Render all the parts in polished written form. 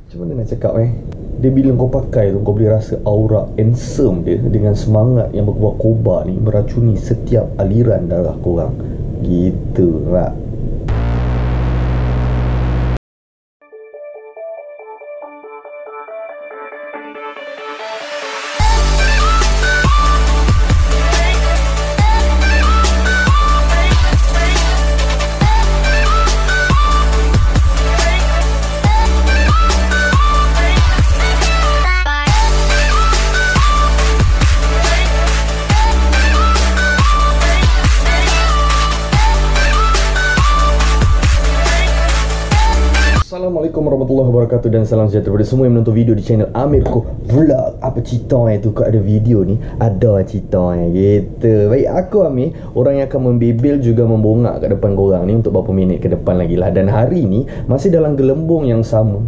Macam mana nak cakap dia bila kau pakai tu, kau boleh rasa aura handsome dia dengan semangat yang berkuah kobar ni meracuni setiap aliran darah korang. Gitu lah. Assalamualaikum warahmatullahi wabarakatuh dan salam sejahtera kepada semua yang menonton video di channel Amirko Vlog. Apa cerita tu kau ada video ni? Ada cerita gitu. Baik, aku Amir, orang yang akan membebel juga membongak kat depan korang ni untuk beberapa minit ke depan lagi lah. Dan hari ni masih dalam gelembung yang sama.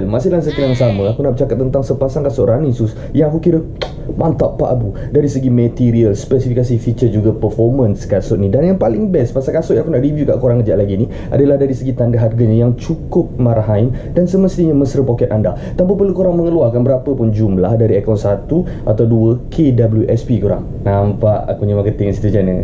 Masih dalam circle yang sama. Aku nak bercakap tentang sepasang kasut running shoes yang aku kira mantap Pak Abu dari segi material, spesifikasi, feature juga performance kasut ni. Dan yang paling best pasal kasut yang aku nak review kat korang kejap lagi ni adalah dari segi tanda harganya yang cukup marahin dan semestinya mesra poket anda tanpa perlu korang mengeluarkan berapa pun jumlah dari akaun 1 atau 2 KWSP korang. Nampak aku punya marketing situ macam mana?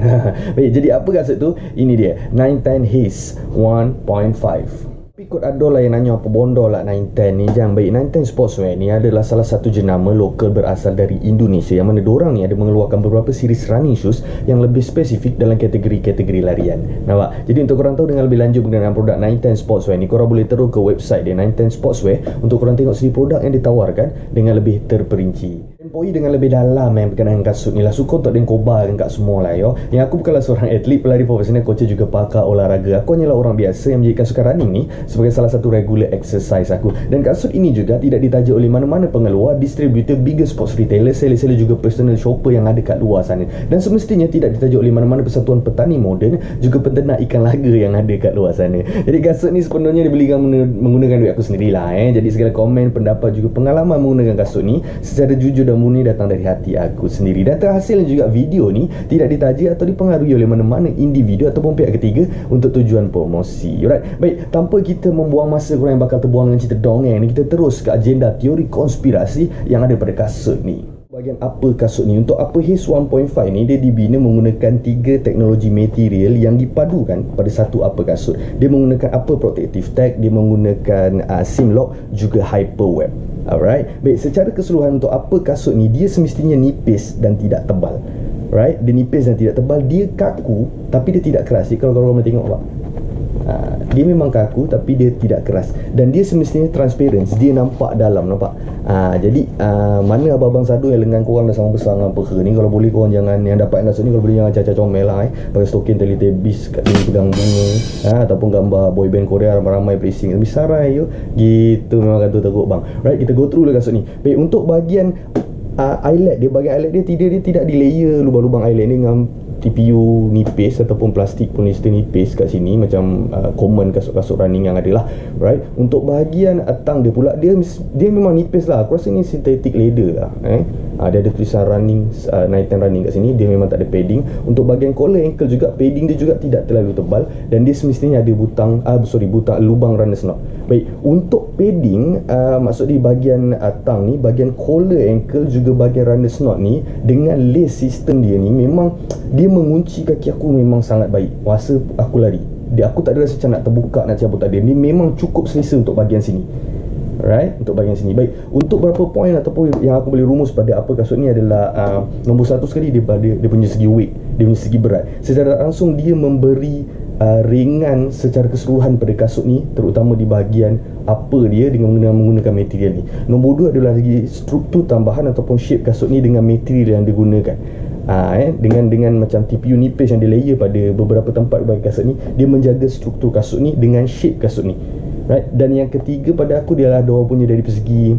Baik, jadi apa kasut tu? Ini dia 910 Haze 1.5. Ikut ada lah yang nanya apa bondo lah 910 ni. Jangan baik, 910 Sportswear ni adalah salah satu jenama lokal berasal dari Indonesia yang mana diorang ni ada mengeluarkan beberapa series running shoes yang lebih spesifik dalam kategori-kategori larian. Nampak? Jadi untuk korang tahu dengan lebih lanjut mengenai produk 910 Sportswear ni, korang boleh terus ke website dia 910 Sportswear untuk korang tengok segi produk yang ditawarkan dengan lebih terperinci. Tempoi dengan lebih dalam yang berkenaan kasut ni lah. Suka untuk dia kobarkan kat semua lah yo. Yang aku bukanlah seorang atlet, pelari profesional, coach juga pakar olahraga. Aku hanyalah orang biasa yang menjadikan sukan running ni sebagai salah satu regular exercise aku. Dan kasut ini juga tidak ditaja oleh mana-mana pengeluar, distributor, bigger sports retailer, seller-seller juga personal shopper yang ada kat luar sana. Dan semestinya tidak ditaja oleh mana-mana persatuan petani moden, juga penternak ikan laga yang ada kat luar sana. Jadi kasut ni sepenuhnya dibelikan menggunakan duit aku sendirilah. Jadi segala komen, pendapat juga pengalaman menggunakan kasut ni secara jujur dan murni datang dari hati aku sendiri. Dan terhasil juga video ni tidak ditaja atau dipengaruhi oleh mana-mana individu ataupun pihak ketiga untuk tujuan promosi. Alright. Baik, tanpa kita membuang masa korang yang bakal terbuang dengan cerita dongeng ni, kita terus ke agenda teori konspirasi yang ada pada kasut ni. Bahagian apa kasut ni? Untuk apa Haze 1.5 ni, dia dibina menggunakan 3 teknologi material yang dipadukan pada satu apa kasut. Dia menggunakan apa protective tag, dia menggunakan seam lock, juga hyperweb. Alright. Baik, secara keseluruhan untuk apa kasut ni, dia semestinya nipis dan tidak tebal. Right? Dia nipis dan tidak tebal, dia kaku tapi dia tidak keras. Jadi kalau korang boleh tengok Pak, dia memang kaku tapi dia tidak keras. Dan dia semestinya transparent, dia nampak dalam, nampak? Jadi mana abang-abang sadu yang lengan korang dah sama besar dengan peha ni, kalau boleh korang jangan, yang dapat kasut ni kalau boleh jangan caca comel lah pakai stokin Teletubbies kat sini pegang bunga ataupun gambar boyband Korea ramai-ramai placing besar yo. Gitu memang kata teruk bang. Right, kita go through lah kasut ni. Baik, untuk bahagian eyelet dia, bahagian eyelet dia tidak di layer lubang-lubang eyelet ni dengan TPU nipis ataupun plastik polyester nipis kat sini macam common kasut-kasut running yang ada lah. Right. Untuk bahagian tang dia pula, dia memang nipis lah. Aku rasa ni synthetic leather lah. Dia ada tulisan running 910 running kat sini. Dia memang tak ada padding. Untuk bahagian collar ankle juga, padding dia juga tidak terlalu tebal. Dan dia semestinya ada butang lubang runners knot. Baik, untuk padding maksud di bahagian tang ni, bahagian collar ankle juga bahagian runners knot ni, dengan lace system dia ni, memang dia mengunci kaki aku memang sangat baik. Masa aku lari, aku tak ada rasa macam nak terbuka, nak cabut, tak ada. Ni memang cukup selesa untuk bahagian sini. Right, untuk bahagian sini. Baik, untuk berapa poin ataupun yang aku boleh rumus pada apa kasut ni adalah nombor 1 sekali, dia punya segi weight, dia punya segi berat. Secara langsung dia memberi ringan secara keseluruhan pada kasut ni, terutama di bahagian apa dia dengan menggunakan material ni. Nombor 2 adalah segi struktur tambahan ataupun shape kasut ni dengan material yang digunakan. Dengan macam TPU nipis yang dia layer pada beberapa tempat bagi kasut ni, dia menjaga struktur kasut ni dengan shape kasut ni. Right. Dan yang ketiga pada aku dia adalah dia punya dari segi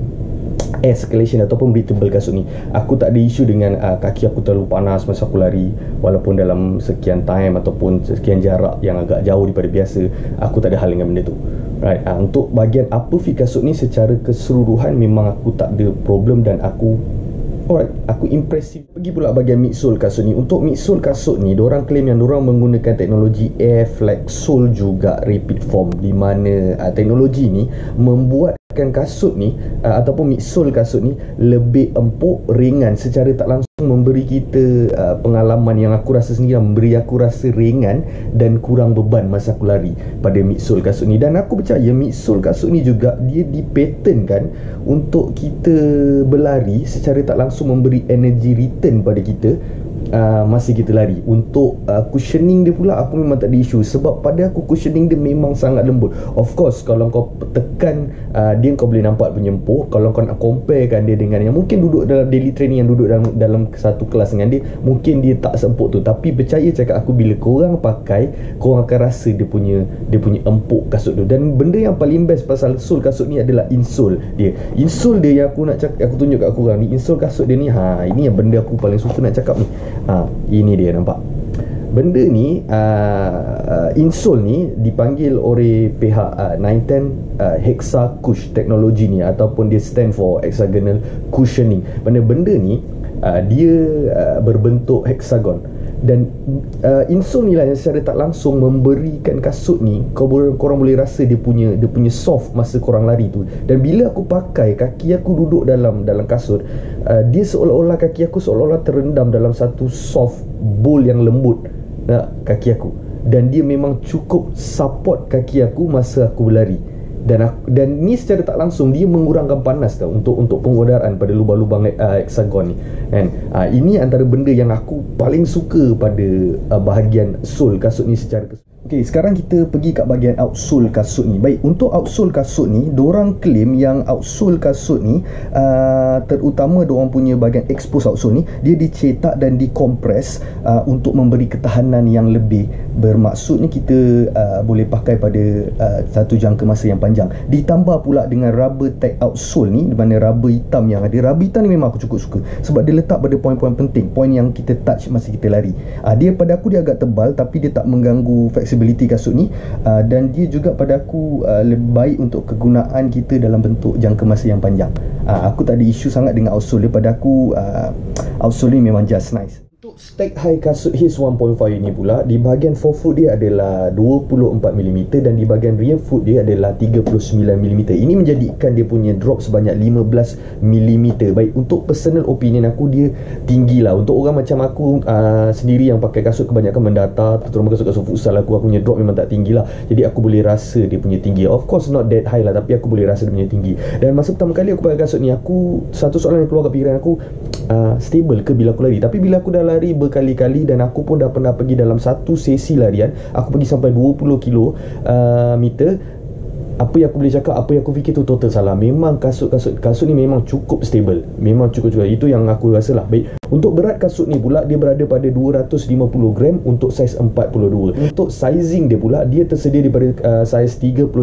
air circulation ataupun breathable kasut ni. Aku tak ada isu dengan kaki aku terlalu panas masa aku lari, walaupun dalam sekian time ataupun sekian jarak yang agak jauh daripada biasa. Aku tak ada hal dengan benda tu. Right. Untuk bahagian upper fit kasut ni secara keseluruhan memang aku tak ada problem dan aku Alright, aku impresif. Pergi pula bahagian midsole kasut ni. Untuk midsole kasut ni, diorang claim yang diorang menggunakan teknologi Air Flex Sole juga Rapid Form, di mana teknologi ni membuatkan kasut ni ataupun midsole kasut ni lebih empuk, ringan, secara tak langsung memberi kita pengalaman yang aku rasa sendiri, memberi aku rasa ringan dan kurang beban masa aku lari pada midsole kasut ni. Dan aku percaya midsole kasut ni juga dia dipatternkan untuk kita berlari secara tak langsung, memberi energy return pada kita masa kita lari. Untuk cushioning dia pula, aku memang tak ada isu, sebab pada aku cushioning dia memang sangat lembut. Of course kalau kau tekan dia, kau boleh nampak punya empuk. Kalau kau nak comparekan dia dengan yang mungkin duduk dalam daily training, yang duduk dalam satu kelas dengan dia, mungkin dia tak sempuk tu. Tapi percaya cakap aku, bila korang pakai, korang akan rasa dia punya empuk kasut tu. Dan benda yang paling best pasal sole kasut ni adalah insole dia. Insole dia yang aku nak cakap, aku tunjuk kat korang ni, insole kasut dia ni, ini yang benda aku paling suka nak cakap ni. Ini dia, nampak benda ni. Insole ni dipanggil oleh pihak 910 Hexa Cush teknologi ni, ataupun dia stand for hexagonal cushioning. Benda ni dia berbentuk hexagon. Dan insole ni lah yang secara tak langsung memberikan kasut ni, korang boleh rasa dia punya soft masa korang lari tu. Dan bila aku pakai, kaki aku duduk dalam kasut, dia seolah-olah kaki aku seolah-olah terendam dalam satu soft bowl yang lembut kaki aku. Dan dia memang cukup support kaki aku masa aku berlari. Dan ni secara tak langsung dia mengurangkan panas tau, untuk pengudaraan pada lubang-lubang hexagon ni kan. Ini antara benda yang aku paling suka pada bahagian sole kasut ni secara keseluruhan. Okey, sekarang kita pergi kat bahagian outsole kasut ni. Baik, untuk outsole kasut ni, diorang claim yang outsole kasut ni terutama diorang punya bahagian expose outsole ni, dia dicetak dan dikompres untuk memberi ketahanan yang lebih. Bermaksudnya kita boleh pakai pada satu jangka masa yang panjang. Ditambah pula dengan rubber tag outsole ni, di mana rubber hitam yang ada. Rubber hitam ni memang aku cukup suka, sebab dia letak pada poin-poin penting, poin yang kita touch masa kita lari. Dia pada aku dia agak tebal, tapi dia tak mengganggu flexibility kasut ni. Dan dia juga pada aku lebih baik untuk kegunaan kita dalam bentuk jangka masa yang panjang. Aku tak ada isu sangat dengan outsole dia. Pada aku outsole ni memang just nice. Untuk stack high kasut Haze 1.5 ini pula, di bahagian forefoot dia adalah 24mm dan di bahagian rear foot dia adalah 39mm. Ini menjadikan dia punya drop sebanyak 15mm. Baik, untuk personal opinion aku, dia tinggi lah. Untuk orang macam aku sendiri yang pakai kasut kebanyakan mendata, terutama kasut-kasut futsal, aku punya drop memang tak tinggi lah. Jadi aku boleh rasa dia punya tinggi. Of course not that high lah, tapi aku boleh rasa dia punya tinggi. Dan masa pertama kali aku pakai kasut ni, satu soalan yang keluar kat fikiran aku, stable ke bila aku lari? Tapi bila aku dah lari berkali-kali, dan aku pun dah pernah pergi dalam satu sesi larian, aku pergi sampai 20 kilometer, apa yang aku boleh cakap, apa yang aku fikir tu total salah. Memang kasut ni memang cukup stable, memang cukup. Itu yang aku rasa lah. Baik, untuk berat kasut ni pula, dia berada pada 250 gram untuk saiz 42. Untuk sizing dia pula, dia tersedia daripada saiz 39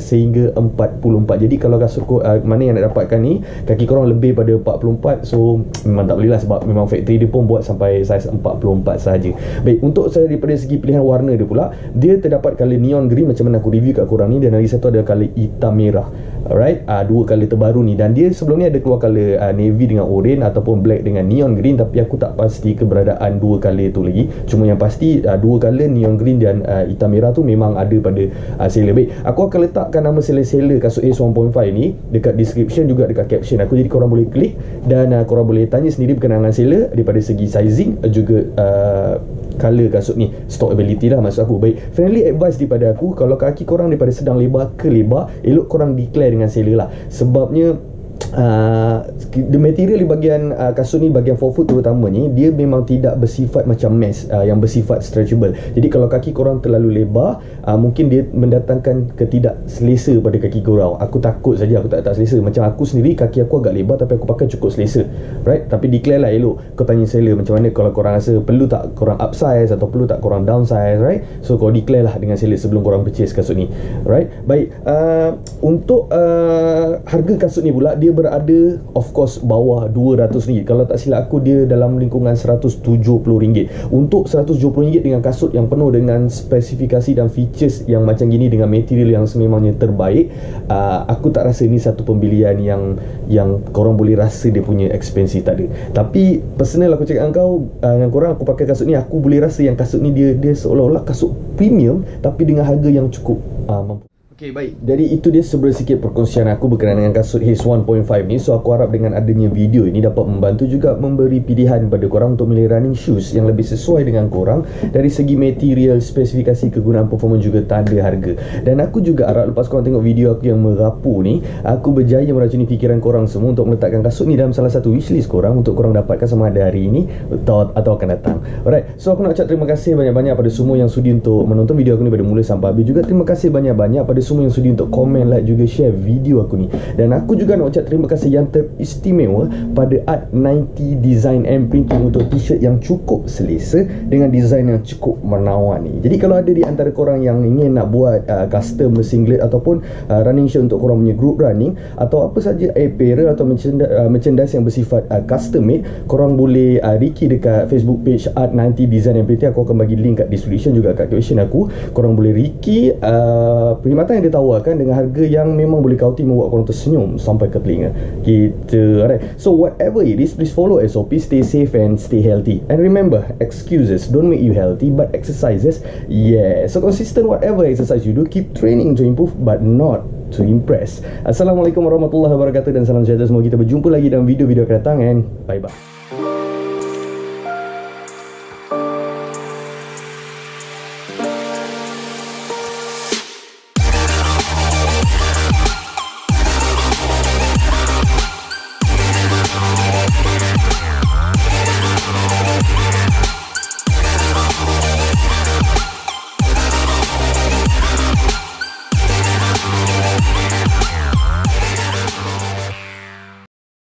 sehingga 44. Jadi kalau kasut mana yang nak dapatkan ni, kaki korang lebih pada 44, so memang tak boleh lah, sebab memang factory dia pun buat sampai saiz 44 sahaja. Baik, untuk saya daripada segi pilihan warna dia pula, dia terdapat color neon green macam mana aku review kat korang ni, dan lagi satu ada color hitam merah. Alright, dua color terbaru ni. Dan dia sebelum ni ada keluar color navy dengan orange ataupun black dengan neon green, tapi aku tak pasti keberadaan dua color tu lagi. Cuma yang pasti dua color neon green dan hitam merah tu memang ada pada seller. Baik, aku akan letakkan nama seller kasut Haze 1.5 ni dekat description, juga dekat caption aku, jadi korang boleh klik dan korang boleh tanya sendiri berkenaan dengan seller daripada segi sizing, juga color kasut ni, stock ability lah maksud aku. Baik, friendly advice daripada aku, kalau kaki korang daripada sedang lebar ke lebar, elok korang declare dengan seller lah. Sebabnya the material di bahagian kasut ni, bahagian forefoot terutama ni, dia memang tidak bersifat macam mesh yang bersifat stretchable. Jadi kalau kaki korang terlalu lebar, mungkin dia mendatangkan ketidakselesa pada kaki korang. Aku takut saja aku tak selesa. Macam aku sendiri, kaki aku agak lebar tapi aku pakai cukup selesa, right? Tapi declare lah elok, kau tanya seller macam mana, kalau korang rasa perlu tak korang upsize atau perlu tak korang downsize, right? So kau declare lah dengan seller sebelum korang purchase kasut ni, right? Baik, untuk harga kasut ni pula, dia dia berada of course bawah RM200. Kalau tak silap aku dia dalam lingkungan RM170. Untuk RM170 dengan kasut yang penuh dengan spesifikasi dan features yang macam gini dengan material yang sememangnya terbaik, aku tak rasa ini satu pembelian yang korang boleh rasa dia punya expensive, tak ada. Tapi personal aku cakap dengan kau, dengan korang, aku pakai kasut ni, aku boleh rasa yang kasut ni dia seolah-olah kasut premium tapi dengan harga yang cukup mampu. Okay, baik. Jadi itu dia sebenarnya sikit perkongsian aku berkenaan dengan kasut Haze 1.5 ni. So aku harap dengan adanya video ini dapat membantu juga memberi pilihan kepada korang untuk memilih running shoes yang lebih sesuai dengan korang dari segi material, spesifikasi, kegunaan, performance, juga tanda harga. Dan aku juga harap lepas korang tengok video aku yang merapu ni, aku berjaya meracuni fikiran korang semua untuk meletakkan kasut ni dalam salah satu wishlist korang untuk korang dapatkan sama ada hari ini atau akan datang. Alright, so aku nak ucap terima kasih banyak-banyak pada semua yang sudi untuk menonton video aku ni pada mula sampai habis. Juga terima kasih banyak-banyak pada semua yang sudi untuk komen, like, juga share video aku ni. Dan aku juga nak ucap terima kasih yang teristimewa pada Art90 Design and Printing untuk t-shirt yang cukup selesa dengan design yang cukup menawan ni. Jadi kalau ada di antara korang yang ingin nak buat custom singlet ataupun running shirt untuk korang punya group running, atau apa saja apparel atau merchandise yang bersifat custom made, korang boleh Ricky dekat Facebook page Art90 Design and Printing. Aku akan bagi link kat description juga kat caption aku. Korang boleh Ricky perkhidmatan yang dia tawarkan dengan harga yang memang boleh kauti membuat korang tersenyum sampai ke telinga gitu. Alright, so whatever it is, please follow SOP, stay safe and stay healthy. And remember, excuses don't make you healthy, but exercises, yeah. So consistent whatever exercise you do, keep training to improve but not to impress. Assalamualaikum warahmatullahi wabarakatuh dan salam sejahtera semua. Kita berjumpa lagi dalam video-video akan datang, and bye bye.